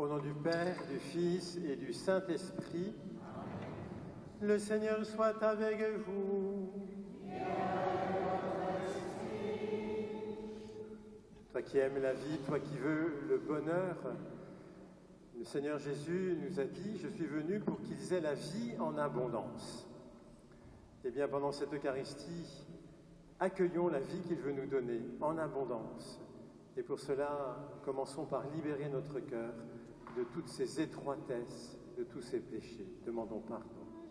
Au nom du Père, du Fils et du Saint-Esprit, le Seigneur soit avec vous. Toi qui aimes la vie, toi qui veux le bonheur, le Seigneur Jésus nous a dit « Je suis venu pour qu'ils aient la vie en abondance ». Eh bien, pendant cette Eucharistie, accueillons la vie qu'il veut nous donner en abondance. Et pour cela, commençons par libérer notre cœur de toutes ces étroitesses, de tous ces péchés. Demandons pardon.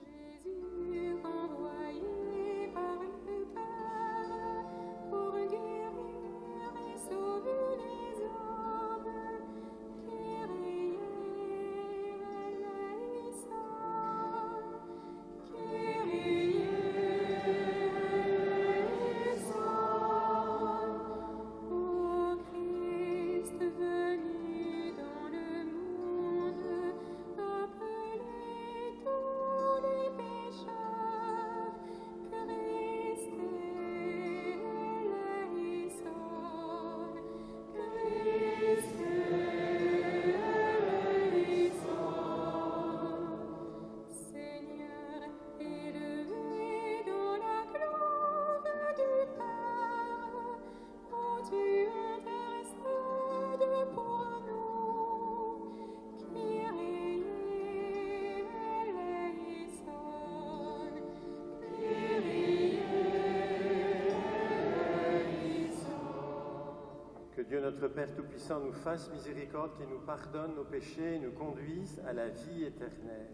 Jésus, envoyé par le Père pour guérir et sauver les hommes, Kyrie eleison, Kyrie eleison, ô Christ venu dans le monde, appelez tous les pécheurs, Christ eleison, Christ eleison. Seigneur, élevé dans la gloire du Père, ô tu intercèdes pour nous. Kyrie eleison, Kyrie eleison. Que Dieu notre Père Tout-Puissant nous fasse miséricorde, qu'il nous pardonne nos péchés et nous conduise à la vie éternelle.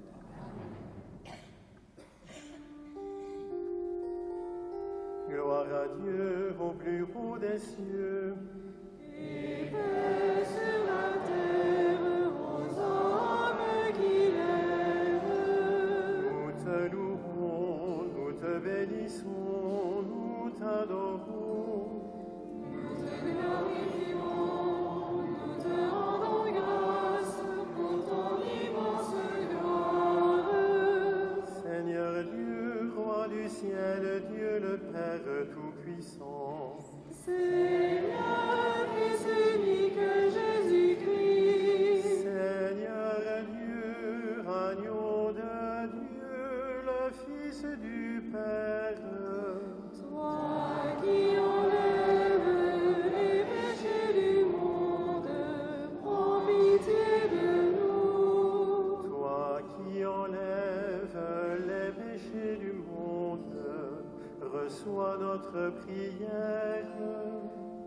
Gloire à Dieu au plus haut des cieux. Et paix sur la terre aux hommes qui l'aiment. Nous te louons, nous te bénissons, nous t'adorons. Nous te glorifions, nous te rendons grâce pour ton immense gloire. Seigneur Dieu, roi du ciel, Dieu le Père Tout-Puissant. Seigneur, Fils unique Jésus-Christ. Seigneur Dieu, agneau de Dieu, le Fils du Père. Toi qui enlèves les péchés du monde, prends pitié de nous. Toi qui enlèves les péchés du monde, reçois notre prière.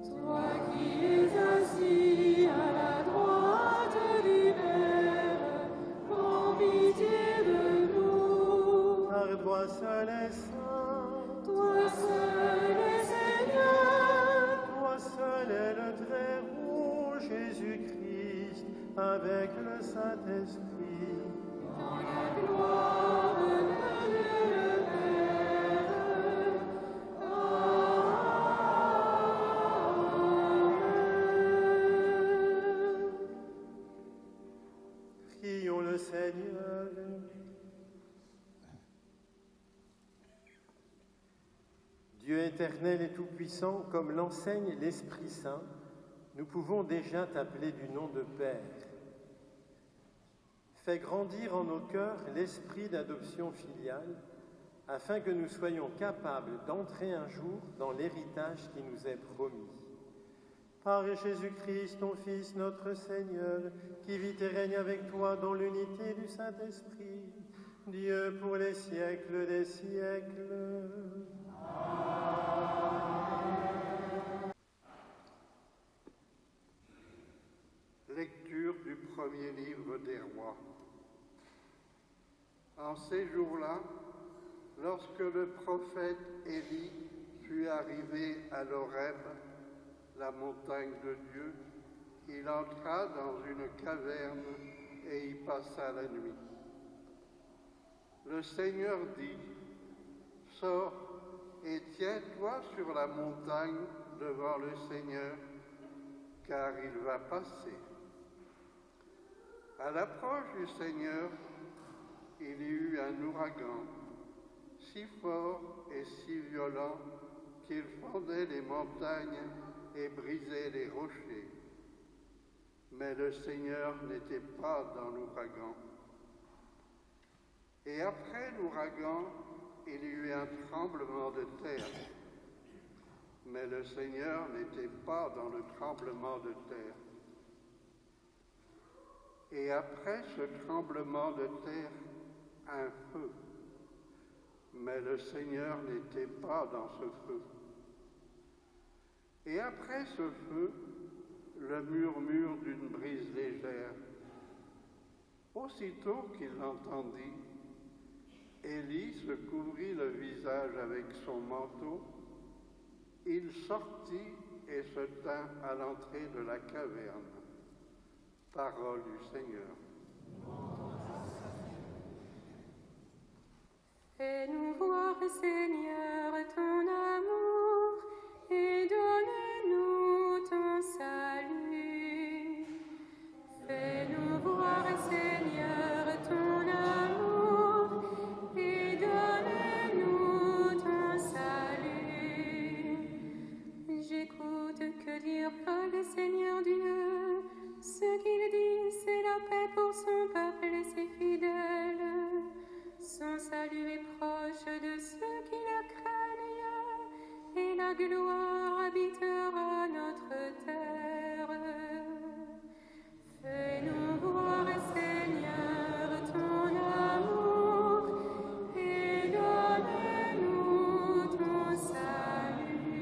Toi qui es assis à la droite du Père, prends pitié de nous. Car toi seul est saint, Toi seul est Seigneur, toi seul est le Très-Haut Jésus-Christ, avec le Saint-Esprit. dans la gloire de Dieu le Père. Amen. Prions le Seigneur. Dieu éternel et tout-puissant, comme l'enseigne l'Esprit Saint, nous pouvons déjà t'appeler du nom de Père. Fais grandir en nos cœurs l'esprit d'adoption filiale, afin que nous soyons capables d'entrer un jour dans l'héritage qui nous est promis. Par Jésus-Christ, ton Fils, notre Seigneur, qui vit et règne avec toi dans l'unité du Saint-Esprit, Dieu pour les siècles des siècles. Lecture du premier livre des rois. En ces jours-là, lorsque le prophète Élie fut arrivé à l'Horeb, la montagne de Dieu, il entra dans une caverne et y passa la nuit. Le Seigneur dit, « Sors et tiens-toi sur la montagne devant le Seigneur, car il va passer. » À l'approche du Seigneur, il y eut un ouragan, si fort et si violent qu'il fendait les montagnes et brisait les rochers. Mais le Seigneur n'était pas dans l'ouragan. Et après l'ouragan, il y eut un tremblement de terre. Mais le Seigneur n'était pas dans le tremblement de terre. Et après ce tremblement de terre, un feu. Mais le Seigneur n'était pas dans ce feu. Et après ce feu, le murmure d'une brise légère. Aussitôt qu'il l'entendit, Élie se couvrit le visage avec son manteau. Il sortit et se tint à l'entrée de la caverne. Parole du Seigneur. Fais-nous voir, Seigneur, ton amour et donne-nous ton salut. Fais-nous voir, Seigneur, ton amour et donne-nous ton salut. J'écoute, que dire le Seigneur Dieu? Ce qu'il dit, c'est la paix pour son peuple et ses fidèles. Son salut est proche de ceux qui le craignent, et la gloire habitera notre terre. Fais-nous voir, Seigneur, ton amour, et donne-nous ton salut.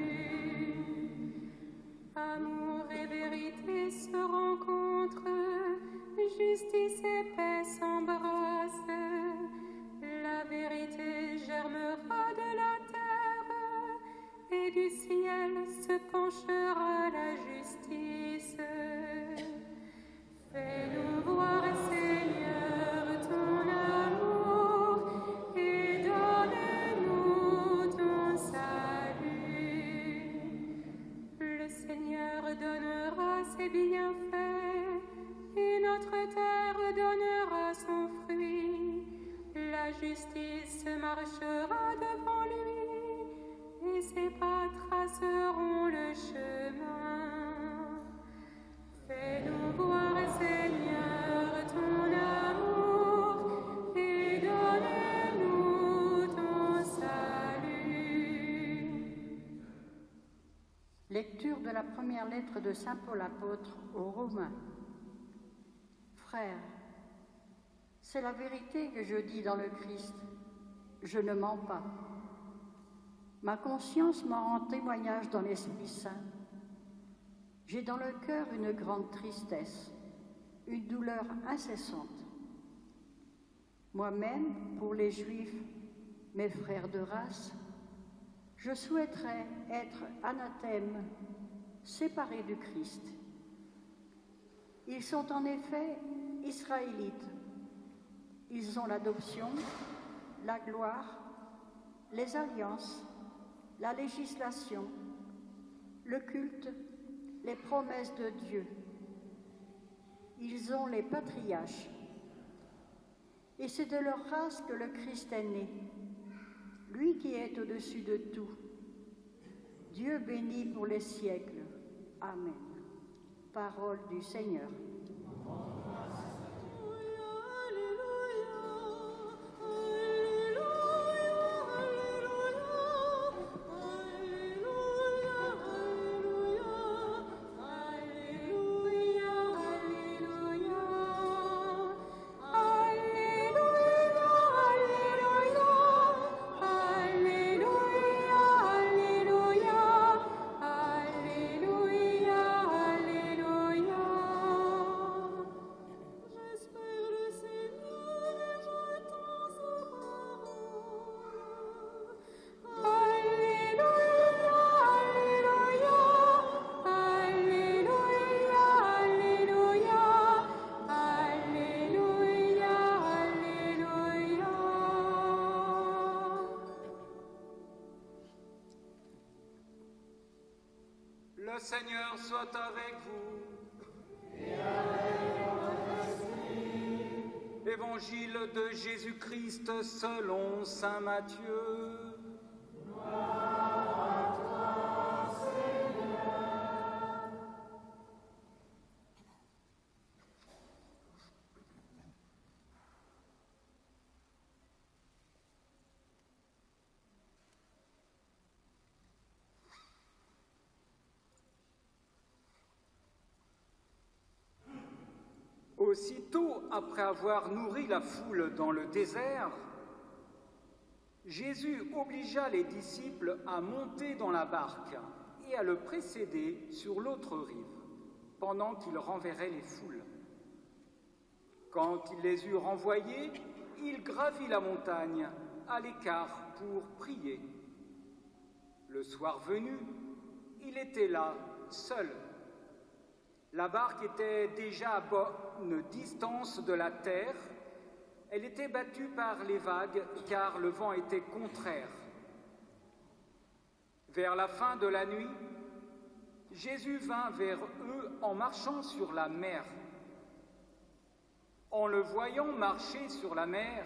Amour et vérité se rencontrent, justice et paix s'embrassent. La vérité germera de la terre, et du ciel se penchera la justice. Fais-nous voir, Seigneur, ton amour, et donne-nous ton salut. Le Seigneur donnera ses bienfaits, et notre terre donnera son fruit. La justice marchera devant lui, et ses pas traceront le chemin. Fais-nous voir, Seigneur, ton amour, et donne-nous ton salut. Lecture de la première lettre de saint Paul apôtre aux Romains. Frères, c'est la vérité que je dis dans le Christ. Je ne mens pas. Ma conscience m'en rend témoignage dans l'Esprit Saint. J'ai dans le cœur une grande tristesse, une douleur incessante. Moi-même, pour les Juifs, mes frères de race, je souhaiterais être anathème, séparé du Christ. Ils sont en effet israélites. Ils ont l'adoption, la gloire, les alliances, la législation, le culte, les promesses de Dieu. Ils ont les patriarches. Et c'est de leur race que le Christ est né, lui qui est au-dessus de tout. Dieu béni pour les siècles. Amen. Parole du Seigneur. Le Seigneur soit avec vous. Et avec votre esprit. Évangile de Jésus-Christ selon saint Matthieu. Gloire à toi, Seigneur. Aussitôt après avoir nourri la foule dans le désert, Jésus obligea les disciples à monter dans la barque et à le précéder sur l'autre rive, pendant qu'il renverrait les foules. Quand il les eut renvoyés, il gravit la montagne à l'écart pour prier. Le soir venu, il était là, seul. La barque était déjà à bonne distance de la terre. Elle était battue par les vagues, car le vent était contraire. Vers la fin de la nuit, Jésus vint vers eux en marchant sur la mer. En le voyant marcher sur la mer,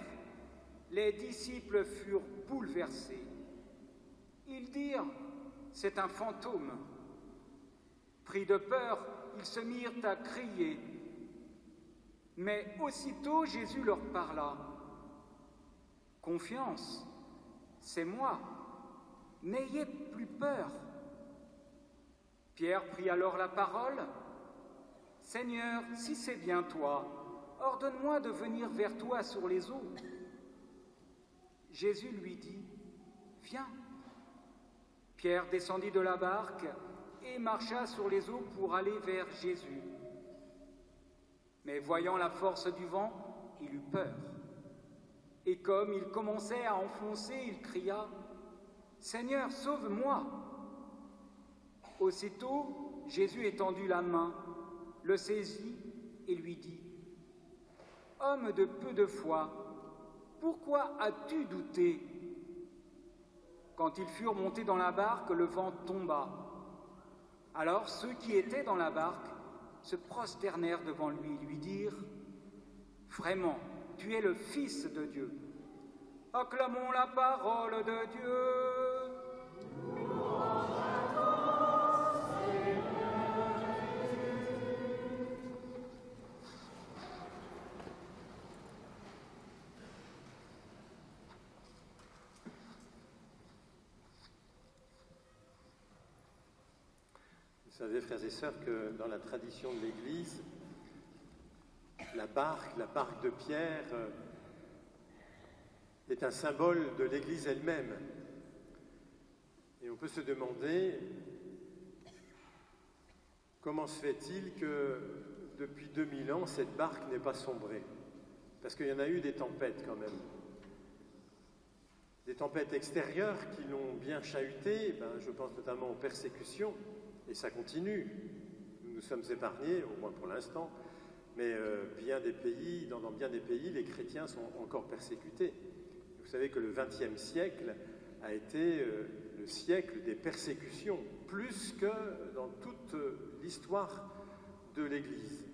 les disciples furent bouleversés. Ils dirent « C'est un fantôme ». Pris de peur, ils se mirent à crier. Mais aussitôt Jésus leur parla. « Confiance, c'est moi, n'ayez plus peur. » Pierre prit alors la parole. « Seigneur, si c'est bien toi, ordonne-moi de venir vers toi sur les eaux. » Jésus lui dit, « Viens. » Pierre descendit de la barque et marcha sur les eaux pour aller vers Jésus. Mais voyant la force du vent, il eut peur. Et comme il commençait à enfoncer, il cria, « Seigneur, sauve-moi !» Aussitôt, Jésus étendit la main, le saisit et lui dit, « Homme de peu de foi, pourquoi as-tu douté ?» Quand ils furent montés dans la barque, le vent tomba. Alors ceux qui étaient dans la barque se prosternèrent devant lui et lui dirent « Vraiment, tu es le Fils de Dieu. Acclamons la parole de Dieu. » Vous savez, frères et sœurs, que dans la tradition de l'Église, la barque de Pierre, est un symbole de l'Église elle-même. Et on peut se demander comment se fait-il que depuis 2000 ans, cette barque n'ait pas sombré? Parce qu'il y en a eu des tempêtes quand même. Des tempêtes extérieures qui l'ont bien chahuté, je pense notamment aux persécutions. Et ça continue. Nous nous sommes épargnés, au moins pour l'instant, mais dans bien des pays, les chrétiens sont encore persécutés. Vous savez que le XXe siècle a été le siècle des persécutions, plus que dans toute l'histoire de l'Église.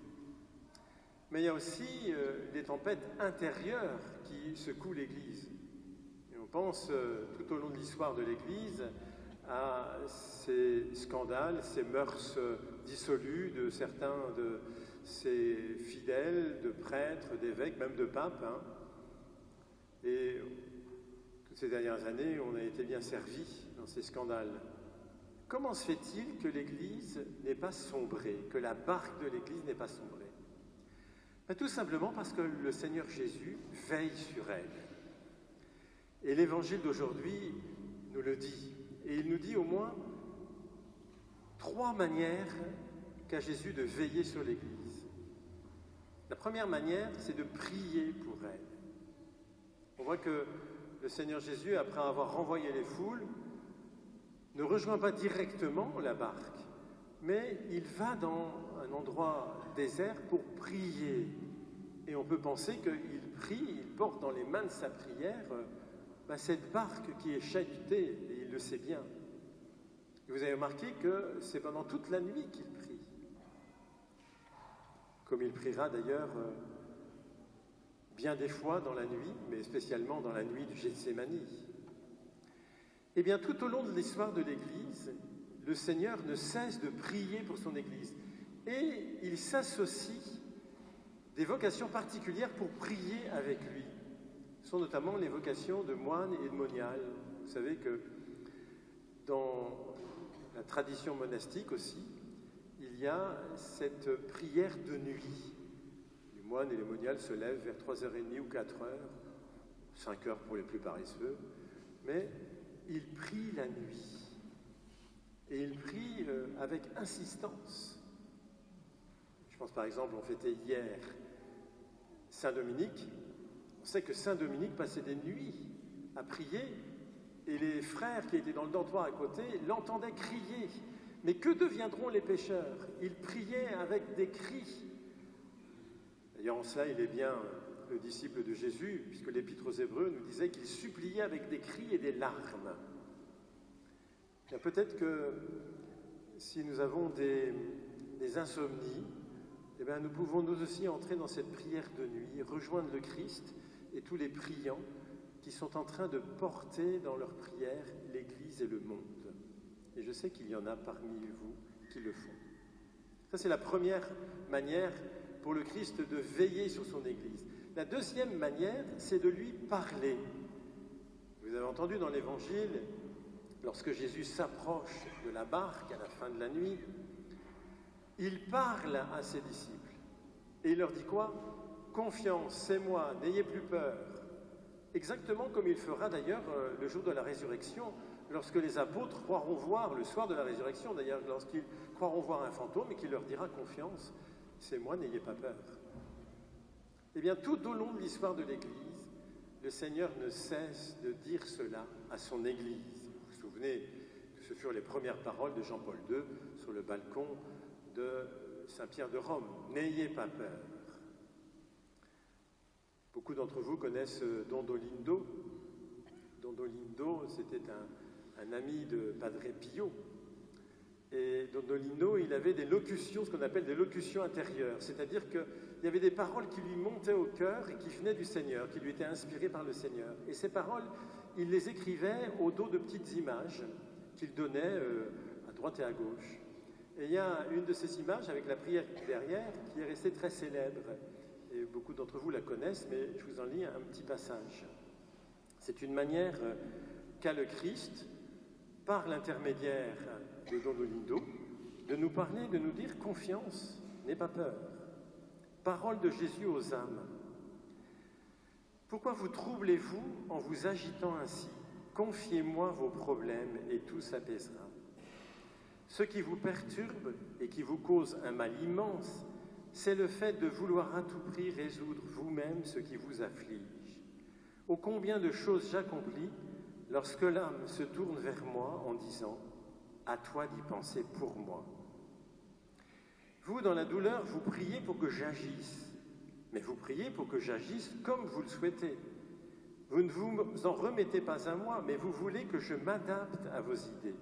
Mais il y a aussi des tempêtes intérieures qui secouent l'Église. Et on pense tout au long de l'histoire de l'Église à ces scandales, ces mœurs dissolues de certains de ces fidèles, de prêtres, d'évêques, même de papes. Et toutes ces dernières années, on a été bien servi dans ces scandales. Comment se fait-il que l'Église n'ait pas sombré, que la barque de l'Église n'ait pas sombré? Tout simplement parce que le Seigneur Jésus veille sur elle. Et l'Évangile d'aujourd'hui nous le dit. Et il nous dit au moins 3 manières qu'a Jésus de veiller sur l'Église. La première manière, c'est de prier pour elle. On voit que le Seigneur Jésus, après avoir renvoyé les foules, ne rejoint pas directement la barque, mais il va dans un endroit désert pour prier. Et on peut penser qu'il prie, il porte dans les mains de sa prière cette barque qui est chahutée, et il le sait bien. Et vous avez remarqué que c'est pendant toute la nuit qu'il prie. Comme il priera d'ailleurs bien des fois dans la nuit, mais spécialement dans la nuit du Gethsémani. Eh bien, tout au long de l'histoire de l'Église, le Seigneur ne cesse de prier pour son Église. Et il s'associe des vocations particulières pour prier avec lui. Ce sont notamment les vocations de moines et de moniales. Vous savez que dans la tradition monastique aussi, il y a cette prière de nuit. Les moine et les moniales se lèvent vers 3h30 ou 4h, 5h pour les plus paresseux, mais ils prient la nuit. Et ils prient avec insistance. Je pense par exemple, on fêtait hier Saint-Dominique. On sait que Saint-Dominique passait des nuits à prier, et les frères qui étaient dans le dortoir à côté l'entendaient crier. Mais que deviendront les pécheurs? Ils priaient avec des cris. D'ailleurs, en cela, il est bien le disciple de Jésus, puisque l'Épître aux Hébreux nous disait qu'il suppliait avec des cris et des larmes. Peut-être que si nous avons des insomnies, eh bien, nous pouvons nous aussi entrer dans cette prière de nuit, rejoindre le Christ et tous les priants qui sont en train de porter dans leur prière l'Église et le monde. Et je sais qu'il y en a parmi vous qui le font. Ça, c'est la première manière pour le Christ de veiller sur son Église. La deuxième manière, c'est de lui parler. Vous avez entendu dans l'Évangile, lorsque Jésus s'approche de la barque à la fin de la nuit, il parle à ses disciples. Et il leur dit quoi? Confiance, c'est moi, n'ayez plus peur. Exactement comme il fera d'ailleurs le jour de la résurrection, lorsque les apôtres croiront voir, le soir de la résurrection d'ailleurs, lorsqu'ils croiront voir un fantôme et qu'il leur dira confiance, c'est moi, n'ayez pas peur. Eh bien, tout au long de l'histoire de l'Église, le Seigneur ne cesse de dire cela à son Église. Vous vous souvenez que ce furent les premières paroles de Jean-Paul II sur le balcon de Saint-Pierre de Rome. N'ayez pas peur. Beaucoup d'entre vous connaissent Dondolindo. Dondolindo, c'était un ami de Padre Pio. Et Dondolindo, il avait des locutions, ce qu'on appelle des locutions intérieures. C'est-à-dire qu'il y avait des paroles qui lui montaient au cœur et qui venaient du Seigneur, qui lui étaient inspirées par le Seigneur. Et ces paroles, il les écrivait au dos de petites images qu'il donnait à droite et à gauche. Et il y a une de ces images, avec la prière derrière, qui est restée très célèbre. Et beaucoup d'entre vous la connaissent, mais je vous en lis un petit passage. C'est une manière qu'a le Christ, par l'intermédiaire de Dondolindo, de nous parler, de nous dire confiance, n'aie pas peur. Parole de Jésus aux âmes. Pourquoi vous troublez-vous en vous agitant ainsi? Confiez-moi vos problèmes et tout s'apaisera. Ce qui vous perturbe et qui vous cause un mal immense, c'est le fait de vouloir à tout prix résoudre vous-même ce qui vous afflige. Ô combien de choses j'accomplis lorsque l'âme se tourne vers moi en disant « À toi d'y penser pour moi ». Vous, dans la douleur, vous priez pour que j'agisse, mais vous priez pour que j'agisse comme vous le souhaitez. Vous ne vous en remettez pas à moi, mais vous voulez que je m'adapte à vos idées.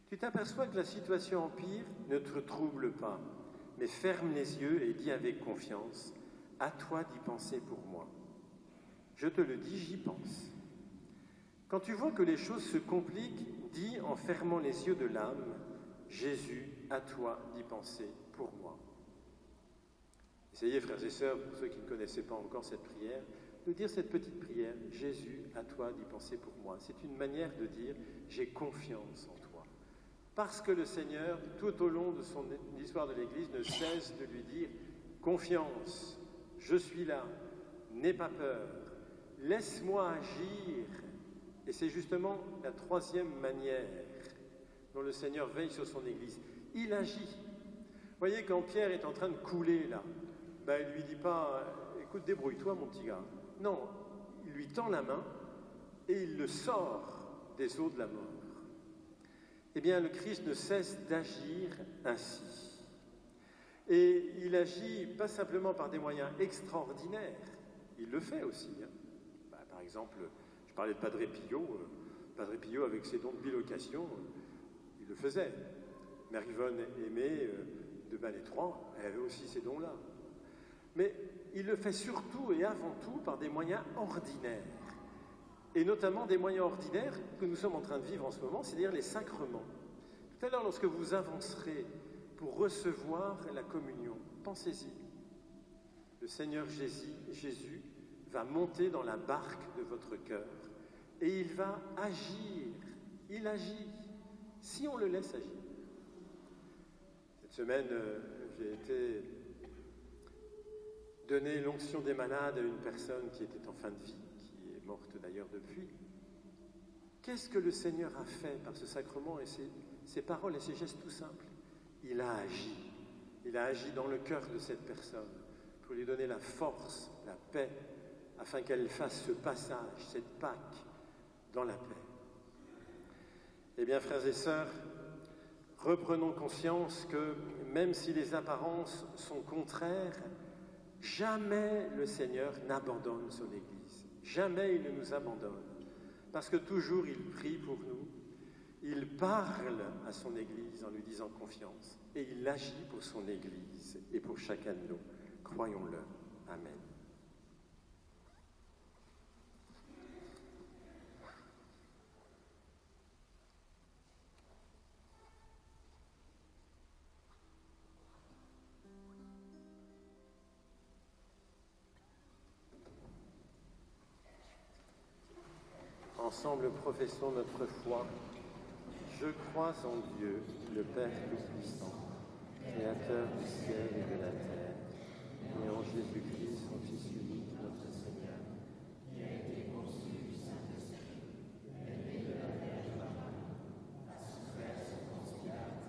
Tu t'aperçois que la situation empire, ne te trouble pas, mais ferme les yeux et dis avec confiance « À toi d'y penser pour moi ». Je te le dis, j'y pense. Quand tu vois que les choses se compliquent, dis en fermant les yeux de l'âme « Jésus, à toi d'y penser pour moi ». Essayez, frères et sœurs, pour ceux qui ne connaissaient pas encore cette prière, de dire cette petite prière « Jésus, à toi d'y penser pour moi ». C'est une manière de dire « J'ai confiance en toi ». Parce que le Seigneur, tout au long de son histoire de l'Église, ne cesse de lui dire « Confiance, je suis là, n'aie pas peur, laisse-moi agir ». Et c'est justement la troisième manière dont le Seigneur veille sur son Église. Il agit. Vous voyez, quand Pierre est en train de couler là, ben, il ne lui dit pas « Écoute, débrouille-toi mon petit gars ». Non, il lui tend la main et il le sort des eaux de la mort. Eh bien, le Christ ne cesse d'agir ainsi. Et il agit pas simplement par des moyens extraordinaires, il le fait aussi. Par exemple, je parlais de Padre Pio. Padre Pio, avec ses dons de bilocation, il le faisait. Marie-Yvonne Aimée de Ballet-Troyes, elle avait aussi ces dons-là. Mais il le fait surtout et avant tout par des moyens ordinaires. Et notamment des moyens ordinaires que nous sommes en train de vivre en ce moment, c'est-à-dire les sacrements. Tout à l'heure, lorsque vous avancerez pour recevoir la communion, pensez-y. Le Seigneur Jésus va monter dans la barque de votre cœur et il va agir. Il agit, si on le laisse agir. Cette semaine, j'ai été donner l'onction des malades à une personne qui était en fin de vie, qui est morte d'ailleurs depuis. Qu'est-ce que le Seigneur a fait par ce sacrement et ses paroles et ses gestes tout simples? Il a agi. Il a agi dans le cœur de cette personne pour lui donner la force, la paix, afin qu'elle fasse ce passage, cette Pâque, dans la paix. Eh bien, frères et sœurs, reprenons conscience que même si les apparences sont contraires, jamais le Seigneur n'abandonne son Église. Jamais il ne nous abandonne. Parce que toujours il prie pour nous, il parle à son Église en lui disant confiance et il agit pour son Église et pour chacun de nous. Croyons-le. Amen. Ensemble, professons notre foi. Je crois en Dieu, le Père Tout-Puissant, Créateur du ciel et de la terre, et en Jésus-Christ, son Fils unique, notre Seigneur, qui a été conçu du Saint-Esprit, élevé de la Vierge Marie, a souffert sous Ponce Pilate,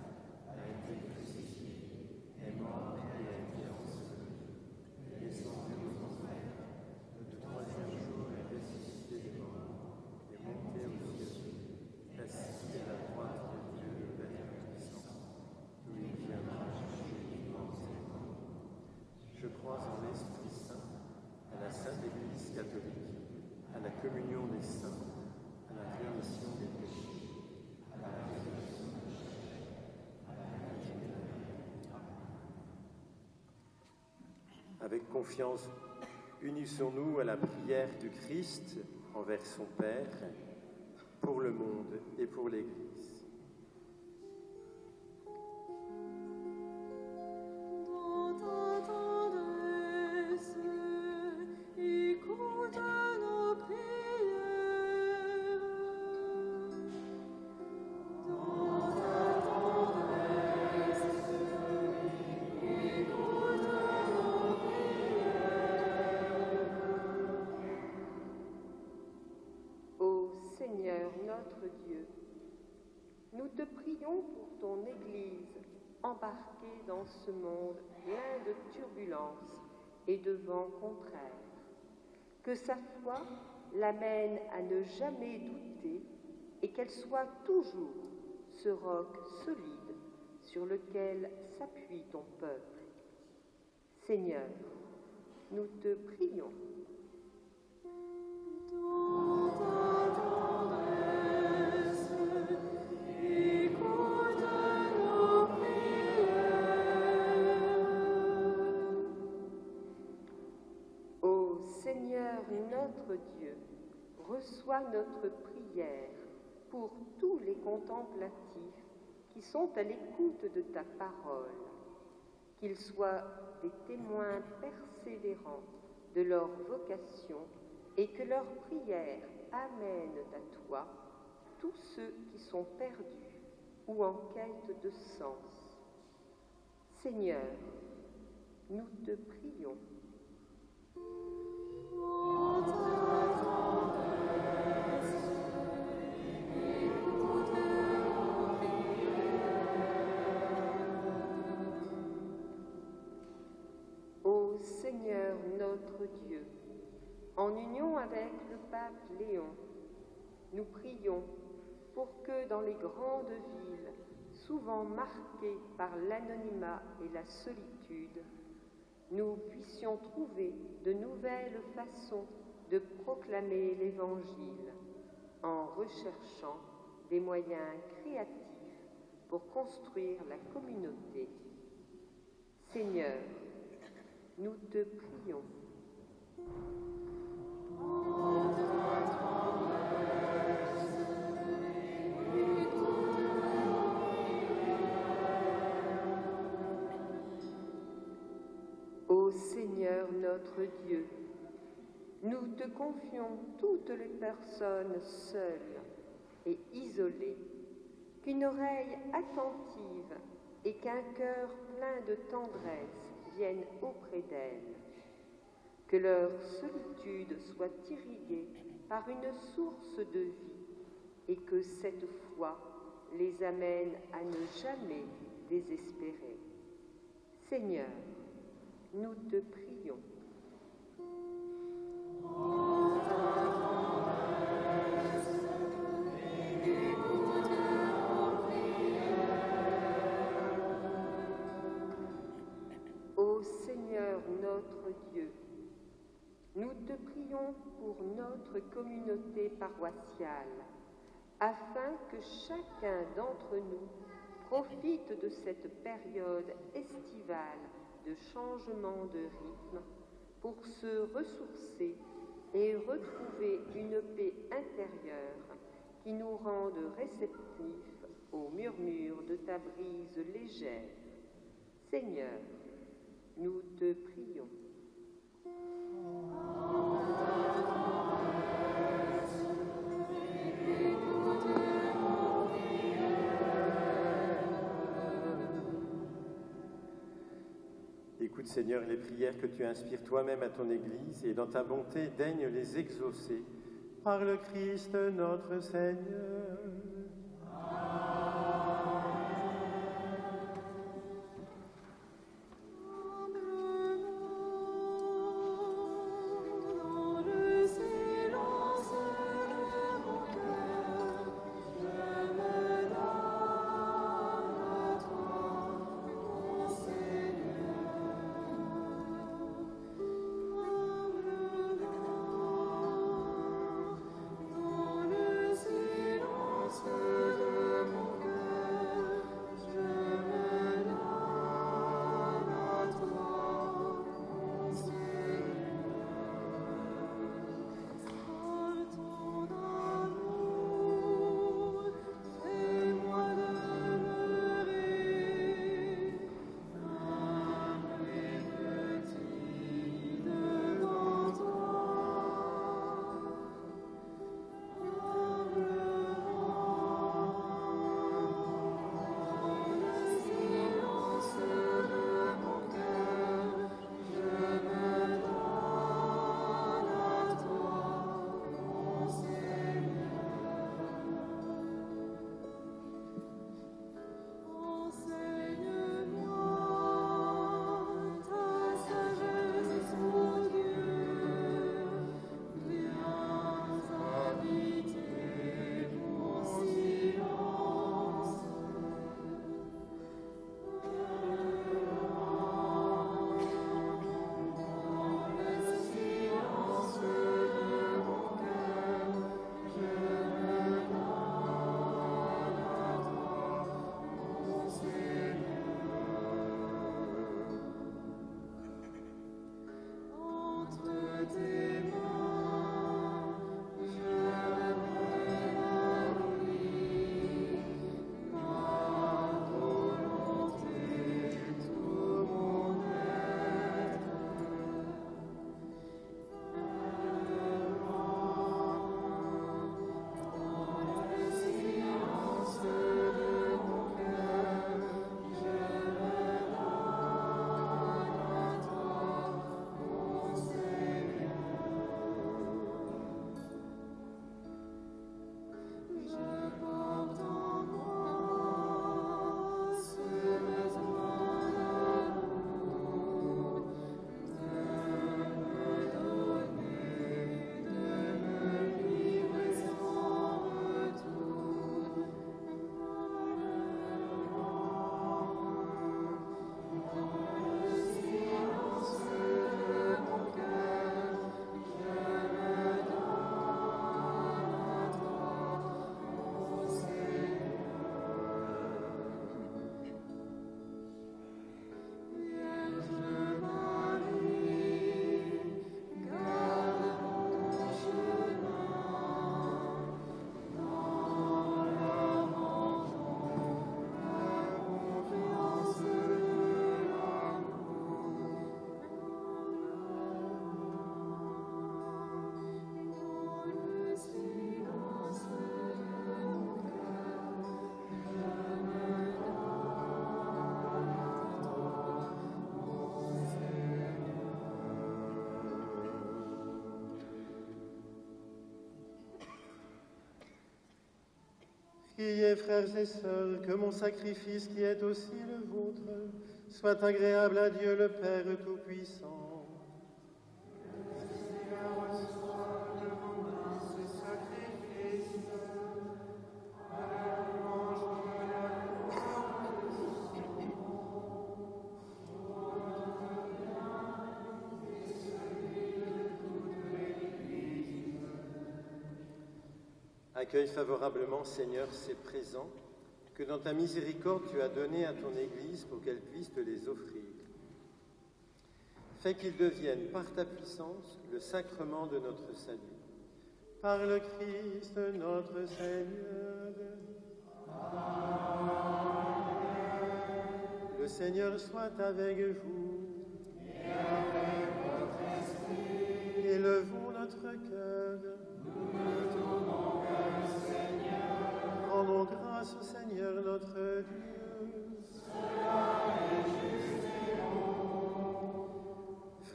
a été crucifié, est mort et a été enseveli, est descendu aux enfers, le troisième jour est ressuscité des morts, est monté aux cieux, assis à la droite de Dieu le Père Tout-Puissant, d'où il viendra juger les vivants et les morts. Je crois en l'Esprit Saint, à la Sainte Église catholique, à la communion des saints, à la rémission des péchés, à la résurrection de chair, à la vie éternelle. Avec confiance, unissons-nous à la prière du Christ envers son Père, pour le monde et pour l'Église. Dans ta tendresse, écoute nos prières. Dans ta tendresse, écoute nos prières. Ô Seigneur notre Dieu, nous te prions pour ton Église embarquée dans ce monde plein de turbulences et de vents contraires. Que sa foi l'amène à ne jamais douter et qu'elle soit toujours ce roc solide sur lequel s'appuie ton peuple. Seigneur, nous te prions. Dans ta tendresse, écoute nos prières. Ô Seigneur notre Dieu, reçois notre prière pour tous les contemplatifs qui sont à l'écoute de ta parole, qu'ils soient des témoins persévérants de leur vocation et que leurs prières amènent à toi tous ceux qui sont perdus ou en quête de sens. Seigneur, nous te prions. Dans ta tendresse, écoute nos prières. Ô Seigneur notre Dieu, en union avec le pape Léon, nous prions pour que dans les grandes villes, souvent marquées par l'anonymat et la solitude, nous puissions trouver de nouvelles façons de proclamer l'Évangile en recherchant des moyens créatifs pour construire la communauté. Seigneur, nous te prions. Ô Seigneur notre Dieu, nous te confions toutes les personnes seules et isolées, qu'une oreille attentive et qu'un cœur plein de tendresse viennent auprès d'elles. que leur solitude soit irriguée par une source de vie et que cette foi les amène à ne jamais désespérer. Seigneur, nous te prions. Ô Seigneur notre Dieu, nous te prions pour notre communauté paroissiale, afin que chacun d'entre nous profite de cette période estivale de changement de rythme pour se ressourcer et retrouver une paix intérieure qui nous rende réceptifs aux murmures de ta brise légère. Seigneur, nous te prions. Écoute, Seigneur, les prières que tu inspires toi-même à ton Église et dans ta bonté, daigne les exaucer par le Christ notre Seigneur. Dans le silence de mon cœur, je me donne à toi, mon Seigneur. Dans le silence Priez, frères et sœurs, que mon sacrifice, qui est aussi le vôtre, soit agréable à Dieu le Père Tout-Puissant. Accueille favorablement, Seigneur, ces présents que dans ta miséricorde tu as donnés à ton Église pour qu'elle puisse te les offrir. Fais qu'ils deviennent par ta puissance le sacrement de notre salut. Par le Christ notre Seigneur. Le Seigneur soit avec vous. Et avec votre esprit. Élevons notre cœur. Rendons grâce au Seigneur notre Dieu. Cela est juste et bon.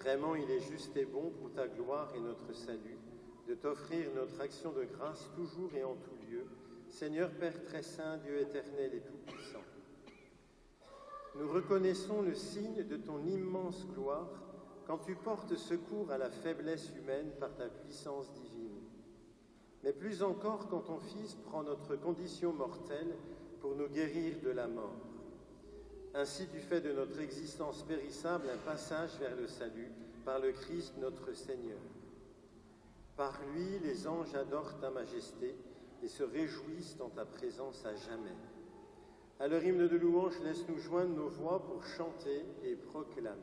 Vraiment, il est juste et bon pour ta gloire et notre salut de t'offrir notre action de grâce toujours et en tout lieu, Seigneur Père très saint, Dieu éternel et tout-puissant. Nous reconnaissons le signe de ton immense gloire quand tu portes secours à la faiblesse humaine par ta puissance divine. Mais plus encore quand ton Fils prend notre condition mortelle pour nous guérir de la mort. Ainsi tu fais de notre existence périssable un passage vers le salut par le Christ notre Seigneur. Par lui, les anges adorent ta majesté et se réjouissent en ta présence à jamais. À leur hymne de louange, laisse-nous joindre nos voix pour chanter et proclamer.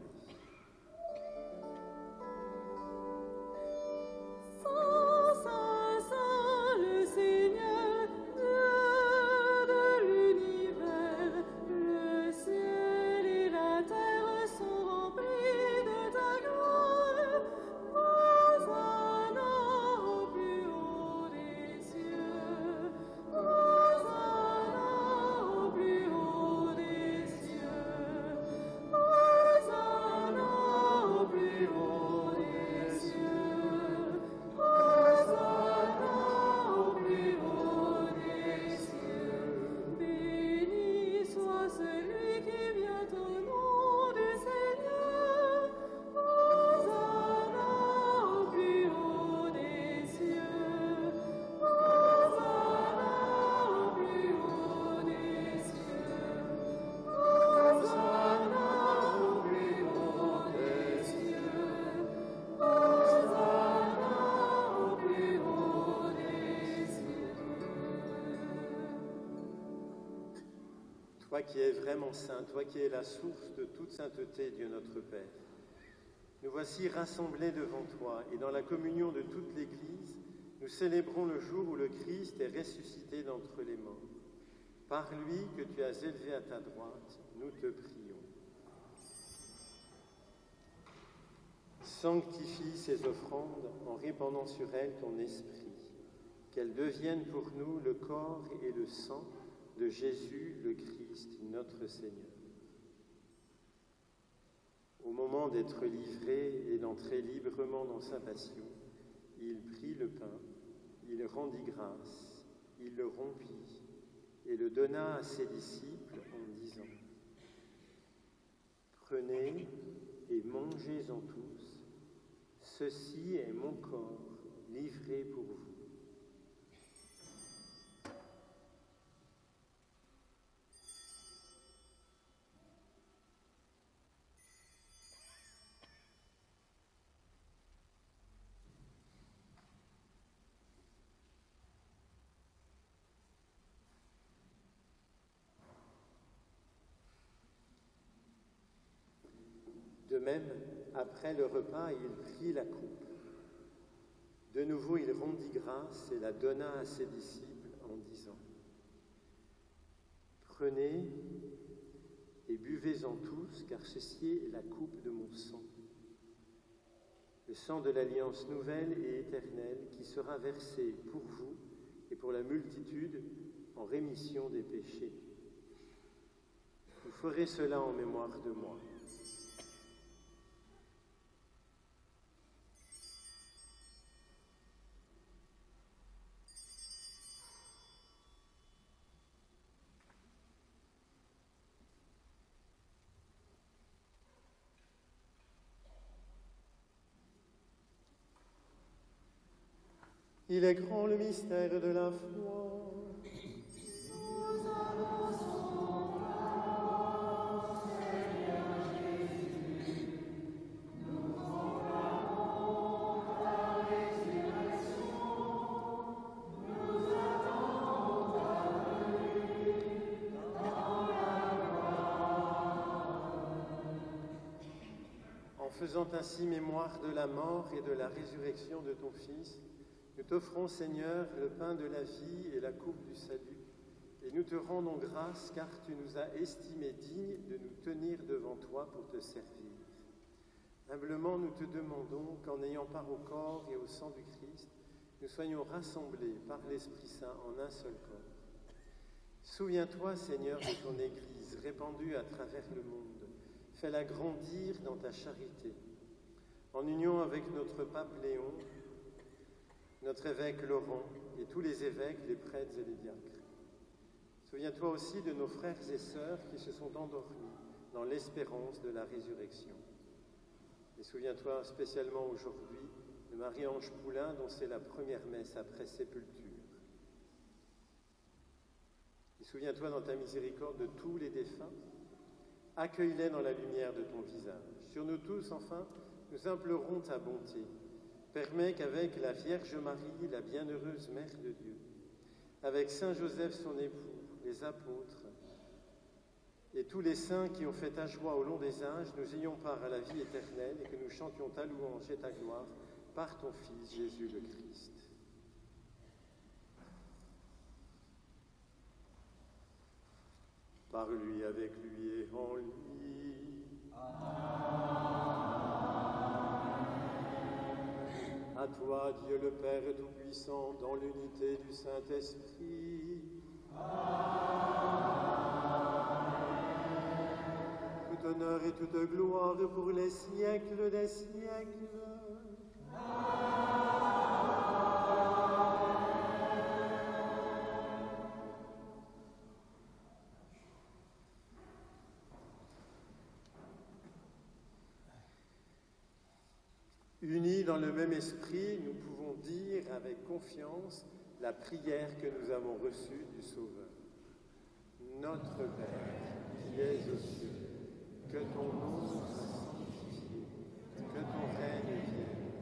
Toi qui es vraiment saint, toi qui es la source de toute sainteté, Dieu notre Père, nous voici rassemblés devant toi et dans la communion de toute l'Église, nous célébrons le jour où le Christ est ressuscité d'entre les morts. Par lui que tu as élevé à ta droite, nous te prions. Sanctifie ces offrandes en répandant sur elles ton esprit, qu'elles deviennent pour nous le corps et le sang de Jésus le Christ, notre Seigneur. Au moment d'être livré et d'entrer librement dans sa passion, il prit le pain, il rendit grâce, il le rompit et le donna à ses disciples en disant : « Prenez et mangez-en tous, ceci est mon corps livré pour vous. » De même, après le repas, il prit la coupe. De nouveau, il rendit grâce et la donna à ses disciples en disant : « Prenez et buvez-en tous, car ceci est la coupe de mon sang, le sang de l'alliance nouvelle et éternelle qui sera versé pour vous et pour la multitude en rémission des péchés. Vous ferez cela en mémoire de moi. » Il est grand le mystère de la foi. En faisant ainsi mémoire de la mort et de la résurrection de ton Fils, nous t'offrons, Seigneur, le pain de la vie et la coupe du salut, et nous te rendons grâce car tu nous as estimés dignes de nous tenir devant toi pour te servir. Humblement, nous te demandons qu'en ayant part au corps et au sang du Christ, nous soyons rassemblés par l'Esprit Saint en un seul corps. Souviens-toi, Seigneur, de ton Église répandue à travers le monde. Fais-la grandir dans ta charité. En union avec notre pape Léon, notre évêque Laurent et tous les évêques, les prêtres et les diacres. Souviens-toi aussi de nos frères et sœurs qui se sont endormis dans l'espérance de la résurrection. Et souviens-toi spécialement aujourd'hui de Marie-Ange Poulain, dont c'est la première messe après sépulture. Et souviens-toi dans ta miséricorde de tous les défunts. Accueille-les dans la lumière de ton visage. Sur nous tous, enfin, nous implorons ta bonté. Permets qu'avec la Vierge Marie, la bienheureuse Mère de Dieu, avec Saint Joseph son époux, les apôtres, et tous les saints qui ont fait ta joie au long des âges, nous ayons part à la vie éternelle et que nous chantions ta louange et ta gloire par ton Fils Jésus le Christ. Par lui, avec lui et en lui. À toi, Dieu le Père Tout-Puissant, dans l'unité du Saint-Esprit. Tout honneur et toute gloire pour les siècles des siècles. Unis dans le même esprit, nous pouvons dire avec confiance la prière que nous avons reçue du Sauveur. Notre Père, qui es aux cieux, que ton nom soit sanctifié, que ton règne vienne,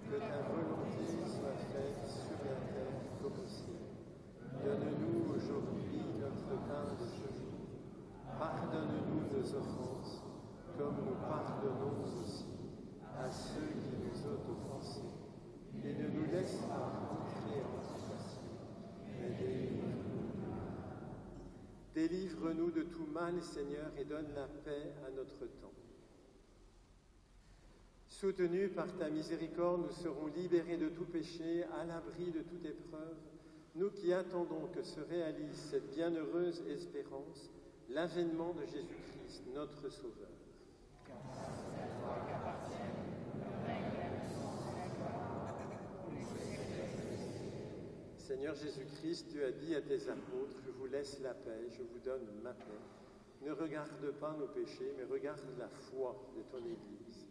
que ta volonté soit faite sur la terre comme au ciel. Donne-nous aujourd'hui notre pain de ce jour. Pardonne-nous nos offenses, comme nous pardonnons aussi à ceux qui nous ont offensés, et ne nous laisse pas entrer en tentation, mais délivre-nous du mal. Délivre-nous de tout mal, Seigneur, et donne la paix à notre temps. Soutenus par ta miséricorde, nous serons libérés de tout péché, à l'abri de toute épreuve, nous qui attendons que se réalise cette bienheureuse espérance, l'avènement de Jésus-Christ, notre Sauveur. Seigneur Jésus-Christ, tu as dit à tes apôtres, je vous laisse la paix, je vous donne ma paix. Ne regarde pas nos péchés, mais regarde la foi de ton Église.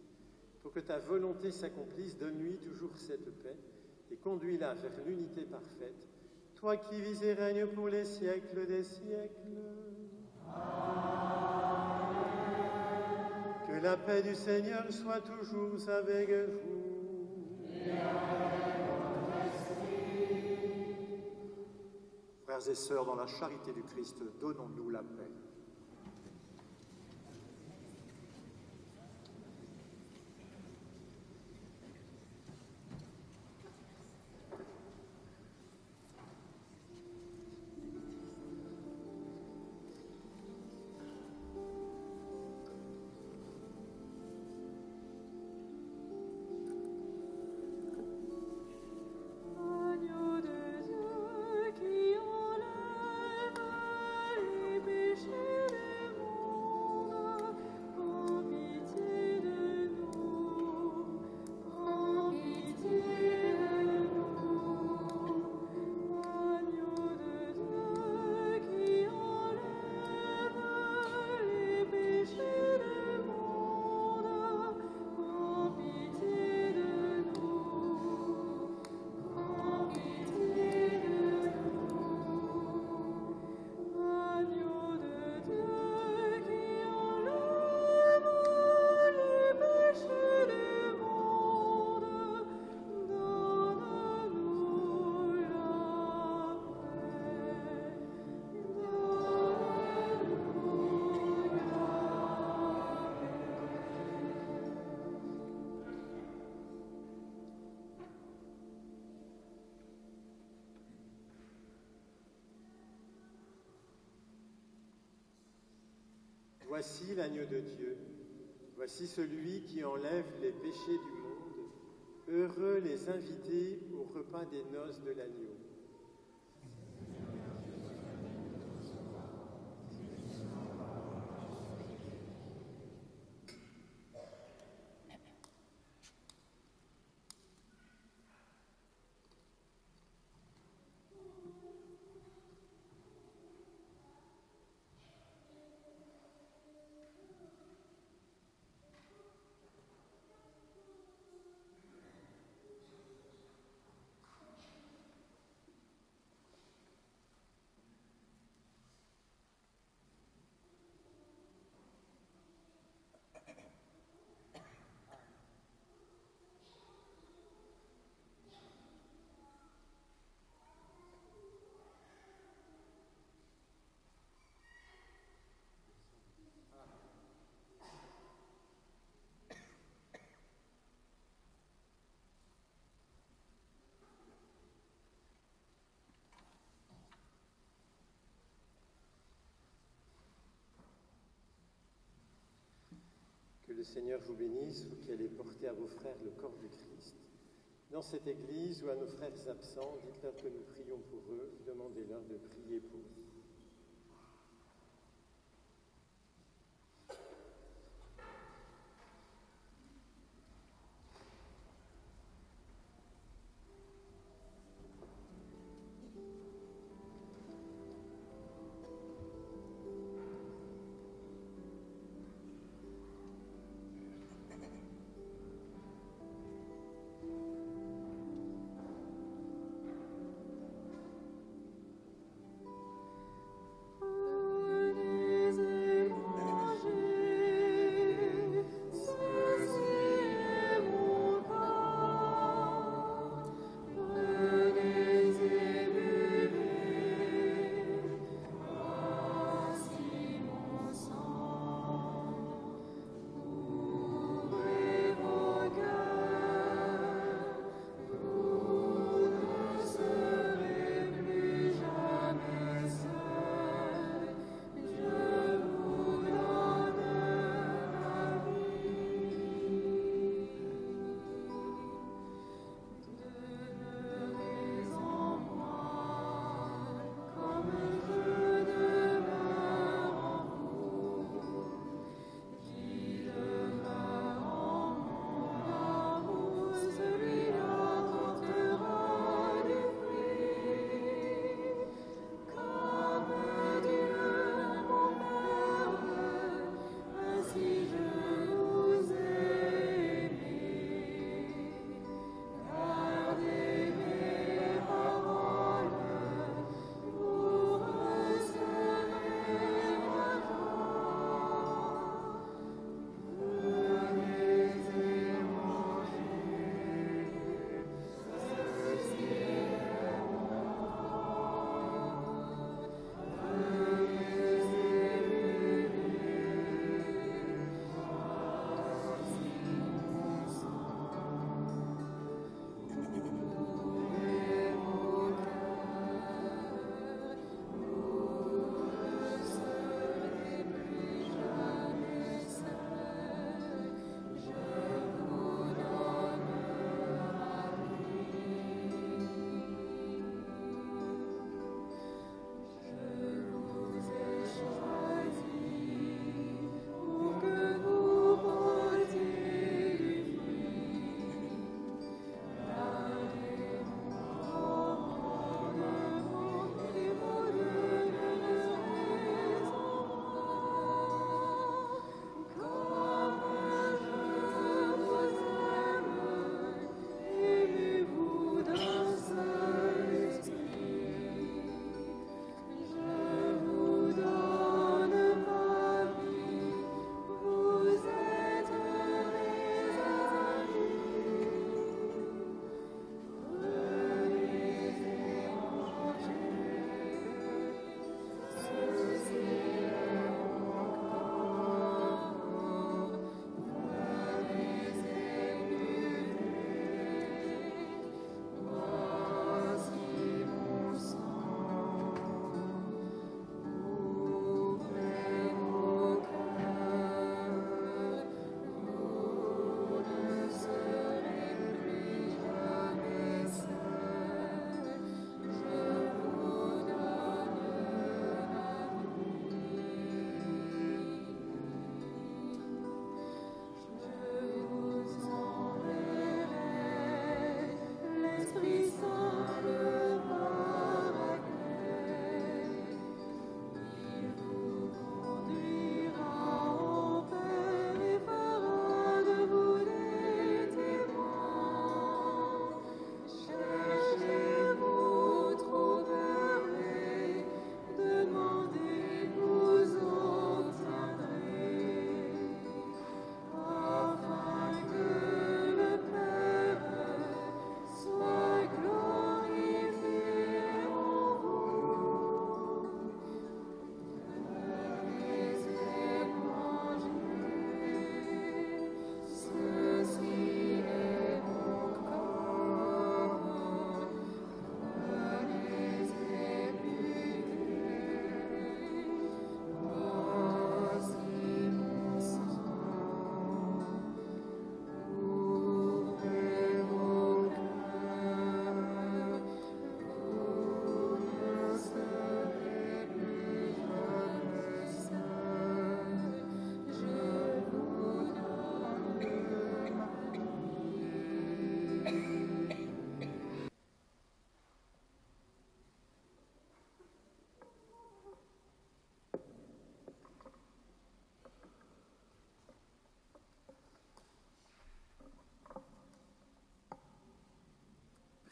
Pour que ta volonté s'accomplisse, donne-lui toujours cette paix et conduis-la vers l'unité parfaite, toi qui vis et règnes pour les siècles des siècles. Amen. Que la paix du Seigneur soit toujours avec vous. Frères et sœurs, dans la charité du Christ, donnons-nous la paix. Agneau de Dieu qui enlève les péchés Voici l'agneau de Dieu, voici celui qui enlève les péchés du monde. Heureux les invités au repas des noces de l'agneau. Que le Seigneur vous bénisse, vous qui allez porter à vos frères le corps du Christ. Dans cette église ou à nos frères absents, dites-leur que nous prions pour eux, demandez-leur de prier pour eux.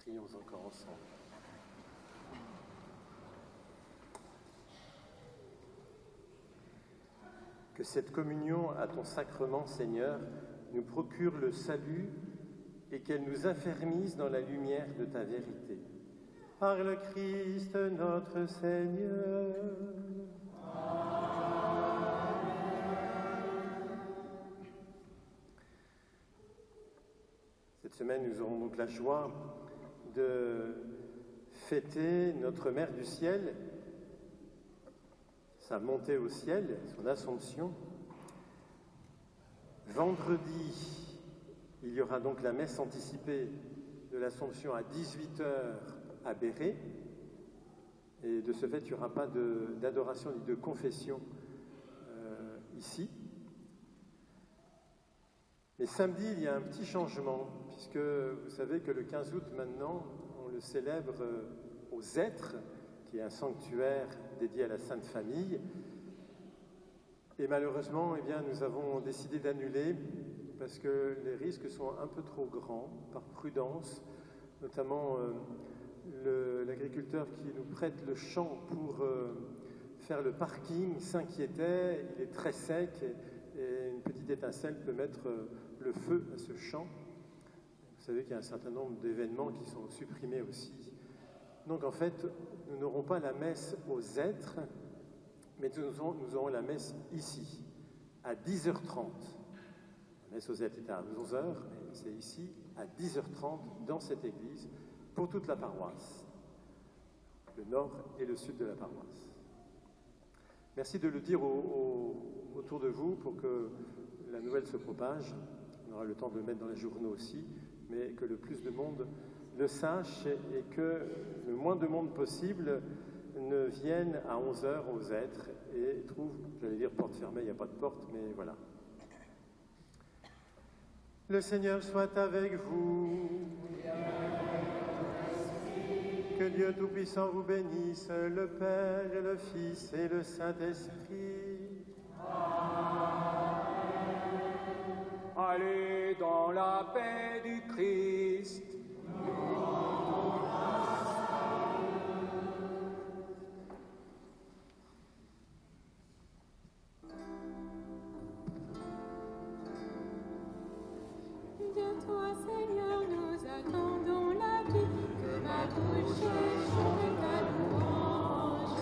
Prions encore ensemble. Que cette communion à ton sacrement, Seigneur, nous procure le salut et qu'elle nous affermisse dans la lumière de ta vérité. Par le Christ notre Seigneur. Cette semaine, nous aurons donc la joie de fêter notre Mère du Ciel, sa montée au ciel, son assomption. Vendredi, il y aura donc la messe anticipée de l'Assomption à 18h à Béret. Et de ce fait, il n'y aura pas d'adoration ni de confession ici. Mais samedi, il y a un petit changement, puisque vous savez que le 15 août maintenant, on le célèbre aux Êtres, qui est un sanctuaire dédié à la Sainte Famille. Et malheureusement, eh bien, nous avons décidé d'annuler parce que les risques sont un peu trop grands, par prudence, notamment l'agriculteur qui nous prête le champ pour faire le parking s'inquiétait, il est très sec et une petite étincelle peut mettre le feu à ce champ. Vous savez qu'il y a un certain nombre d'événements qui sont supprimés aussi. Donc en fait, nous n'aurons pas la messe aux Êtres, mais nous aurons la messe ici, à 10h30. La messe aux Êtres était à 11h, mais c'est ici, à 10h30, dans cette église, pour toute la paroisse, le nord et le sud de la paroisse. Merci de le dire autour de vous pour que la nouvelle se propage. On aura le temps de le mettre dans les journaux aussi, mais que le plus de monde le sache et que le moins de monde possible ne vienne à 11h aux Êtres et trouve, j'allais dire porte fermée, il n'y a pas de porte, mais voilà. Le Seigneur soit avec vous. Que Dieu Tout-Puissant vous bénisse, le Père et le Fils et le Saint-Esprit. Allez dans la paix du Christ. De toi, Seigneur, nous attendons la vie, que ma bouche chante ta louange.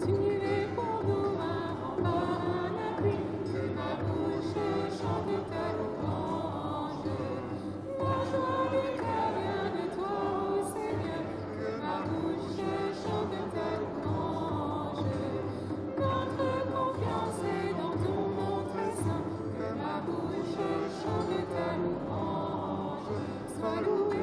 Tu es pour nous un rempart, un appui, que ma bouche chante ta louange. La joie du cœur vient de toi, ô Seigneur, que ma bouche chante ta louange. Notre confiance est dans ton nom très saint, que ma bouche chante ta louange. Sois loué.